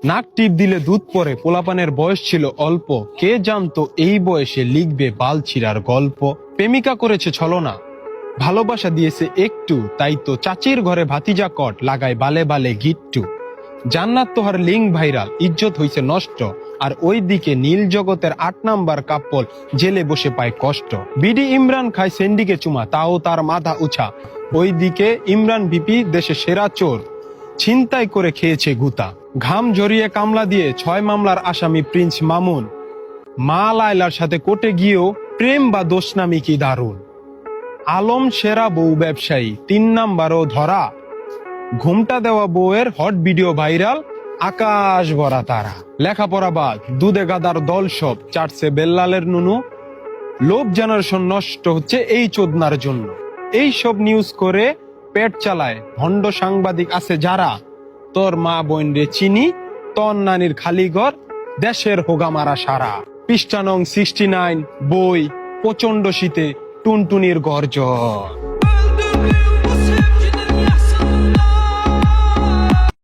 নাক টিপ দিলে দুধ পড়ে, পোলাপানের বয়স ছিল অল্প, কে জানতো এই বয়সে লিখবে বালছিরার গল্প। প্রেমিকা করেছে ছলনা, ভালোবাসা দিয়েছে একটু, তাই তো চাচির ঘরে ভাতিজা কট লাগায় বালে বালে গিট্টু। জান্নাত তোহার লিঙ্ক ভাইরাল, ইজ্জত হইছে নষ্ট, আর ওইদিকে নীল জগতের ৮ নাম্বার কাপল জেলে বসে পায় কষ্ট। বিডি ইমরান খায় সেন্ডিকে চুমা, তাও তার মাথা উঁচা। ওইদিকে ইমরান ভিপি দেশে সেরা চোর, ছিনতাই করে খেয়েছে গুতা। ঘাম ঝরিয়ে কামলা দিয়ে ৬ মামলার আসামি প্রিন্স মামুন, মা লায়লার সাথে কোর্টে গিয়েও প্রেম বা দোষ নামি কি দারুণ। আলম সেরা বউ ব্যবসায়ী, ৩ নাম্বারও ধরা, ঘুমটা দেওয়া বউয়ের হট ভিডিও ভাইরাল, আকাশ ভরা তারা। লেখাপড়া বাদ, দুধে গাদার দল সব, চাটছে বেল্লালের নুনু, লোভ জেনারেশন নষ্ট হচ্ছে এই চোদনার জন্য। এই সব নিউজ করে পেট চালায় ভণ্ড সাংবাদিক আছে যারা, তোর মা বোন রে চিনি, তোর নানির খালি ঘর, দেশের হোগামারা সারা। পৃষ্ঠা নং 69, বই প্রচন্ড শীতে টুনটুনির গর্জন।